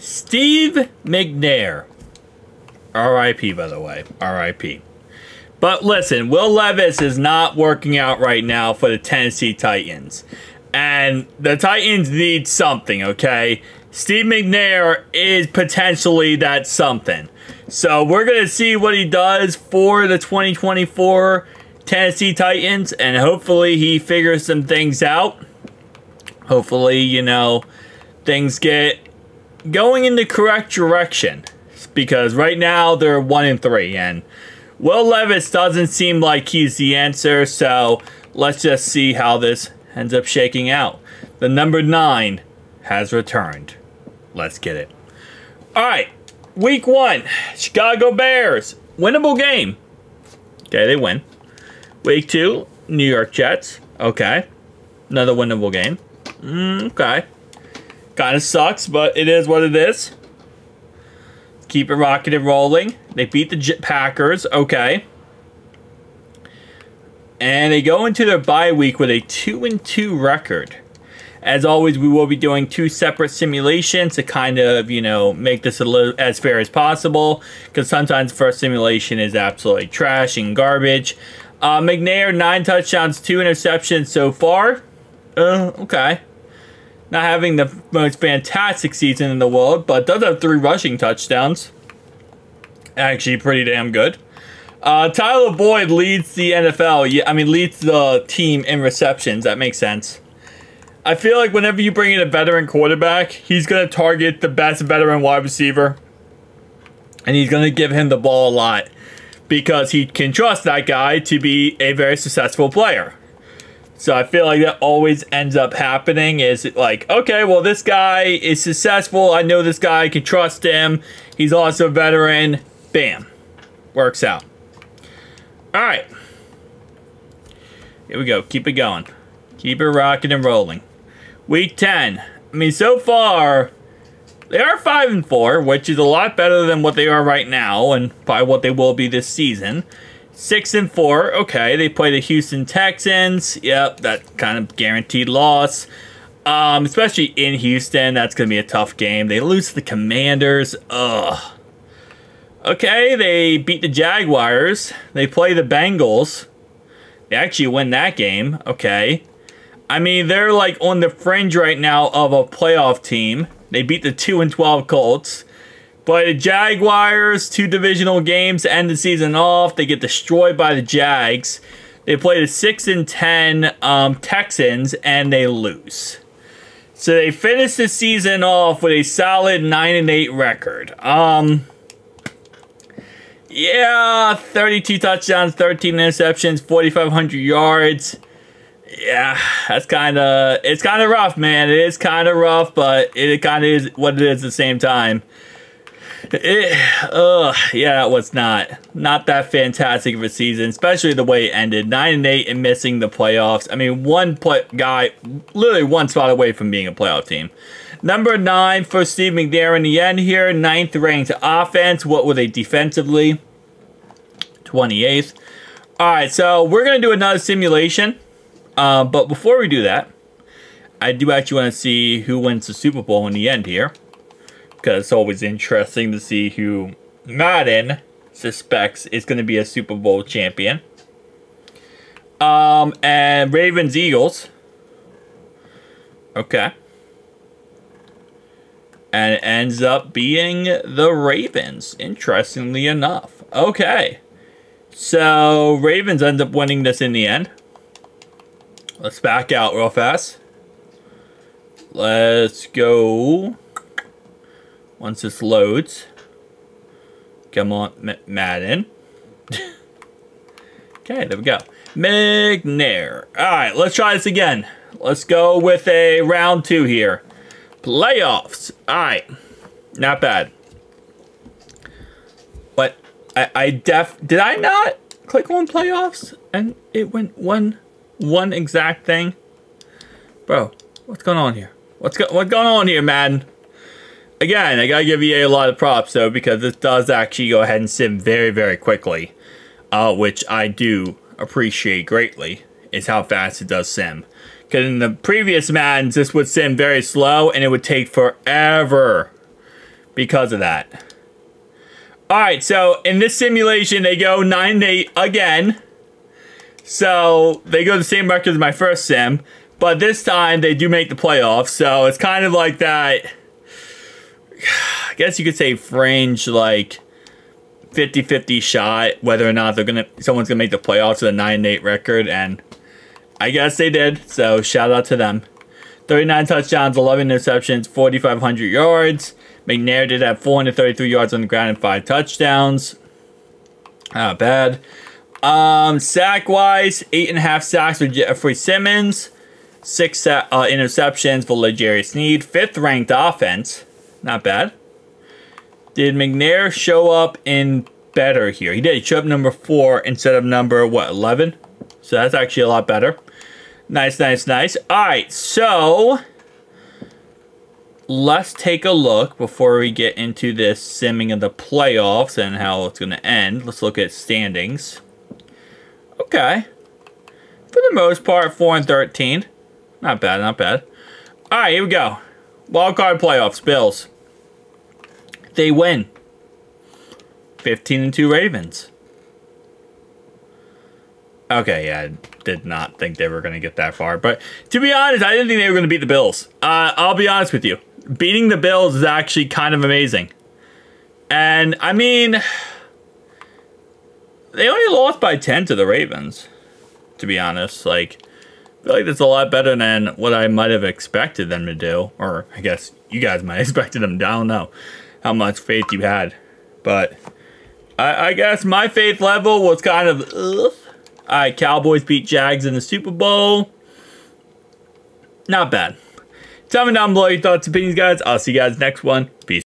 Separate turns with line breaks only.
Steve Mcnair. R.I.P. by the way. R.I.P. But listen, Will Levis is not working out right now for the Tennessee Titans. And the Titans need something, okay? Steve Mcnair is potentially that something. So we're going to see what he does for the 2024 Tennessee Titans. And hopefully he figures some things out. Hopefully, you know, things get going in the correct direction. Because right now they're 1-3. And Will Levis doesn't seem like he's the answer. So let's just see how this ends up shaking out. The number 9 has returned. Let's get it. Alright, week 1, Chicago Bears. Winnable game. Okay, they win. Week 2, New York Jets. Okay, another winnable game. Okay. Kind of sucks, but it is what it is. Keep it rocking and rolling. They beat the Packers. Okay. And they go into their bye week with a 2-2 record. As always, we will be doing 2 separate simulations to kind of, you know, make this a little as fair as possible. Because sometimes the first simulation is absolutely trash and garbage. Mcnair, 9 touchdowns, 2 interceptions so far. Okay. Not having the most fantastic season in the world, but does have 3 rushing touchdowns. Actually, pretty damn good. Tyler Boyd leads the NFL. Yeah, I mean, leads the team in receptions. That makes sense. I feel like whenever you bring in a veteran quarterback, he's going to target the best veteran wide receiver. And he's going to give him the ball a lot. Because he can trust that guy to be a very successful player. So I feel like that always ends up happening. Is like, okay, well, this guy is successful. I know this guy. I can trust him. He's also a veteran. Bam. Works out. Alright. Here we go. Keep it going. Keep it rocking and rolling. Week 10. I mean, so far, they are 5-4, which is a lot better than what they are right now, and probably what they will be this season. 6-4. Okay, they play the Houston Texans. Yep, that kind of guaranteed loss. Especially in Houston, that's going to be a tough game. They lose to the Commanders. Ugh. Okay, they beat the Jaguars. They play the Bengals. They actually win that game. Okay. I mean, they're like on the fringe right now of a playoff team. They beat the 2-12 Colts. But the Jaguars, 2 divisional games to end the season off. They get destroyed by the Jags. They play the 6-10 Texans, and they lose. So they finish the season off with a solid 9-8 record. Yeah, 32 touchdowns, 13 interceptions, 4,500 yards. Yeah, that's it's kind of rough, man. It is kind of rough, but it kind of is what it is at the same time. Yeah, it was not that fantastic of a season, especially the way it ended. 9-8 and missing the playoffs. I mean, one guy, literally one spot away from being a playoff team. Number 9 for Steve Mcnair in the end here. 9th ranked offense. What were they defensively? 28th. Alright, so we're going to do another simulation. But before we do that, I do actually want to see who wins the Super Bowl in the end here. Because it's always interesting to see who Madden suspects is going to be a Super Bowl champion. And Ravens Eagles. Okay. And it ends up being the Ravens, interestingly enough. Okay. So, Ravens end up winning this in the end. Let's back out real fast. Let's go. Once this loads. Come on, Madden. Okay, there we go. Mcnair. Alright, let's try this again. Let's go with a round 2 here. Playoffs. Alright. Not bad. But did I not click on playoffs? And it went one exact thing? Bro, what's going on here? What's going on here, Madden? Again, I gotta give EA a lot of props, though, because this does actually go ahead and sim very, very quickly. Which I do appreciate greatly, is how fast it does sim. Because in the previous Maddens, this would sim very slow, and it would take forever because of that. Alright, so in this simulation, they go 9-8 again. So they go the same record as my first sim. But this time, they do make the playoffs. So it's kind of like that, I guess you could say fringe, like 50-50 shot whether or not someone's gonna make the playoffs with a 9-8 record, and I guess they did. So shout out to them. 39 touchdowns, 11 interceptions, 4,500 yards. Mcnair did have 433 yards on the ground and 5 touchdowns. Not bad. Sack-wise, 8.5 sacks for Jeffrey Simmons. 6 interceptions for L'Jarius Sneed. 5th ranked offense. Not bad. Did Mcnair show up in better here? He did. He showed up number 4 instead of number, what, 11? So that's actually a lot better. Nice, nice, nice. Alright, so let's take a look before we get into this simming of the playoffs and how it's going to end. Let's look at standings. Okay. For the most part, 4-13. Not bad, not bad. Alright, here we go. Wildcard playoffs, Bills. They win. 15-2 Ravens. Okay, yeah, I did not think they were going to get that far. But to be honest, I didn't think they were going to beat the Bills. I'll be honest with you. Beating the Bills is actually kind of amazing. And, I mean, they only lost by 10 to the Ravens, to be honest. Like, I feel like that's a lot better than what I might have expected them to do. Or, I guess, you guys might have expected them to. I don't know how much faith you had. But, I guess my faith level was kind of, ugh. Alright, Cowboys beat Jags in the Super Bowl. Not bad. Tell me down below your thoughts and opinions, guys. I'll see you guys next one. Peace.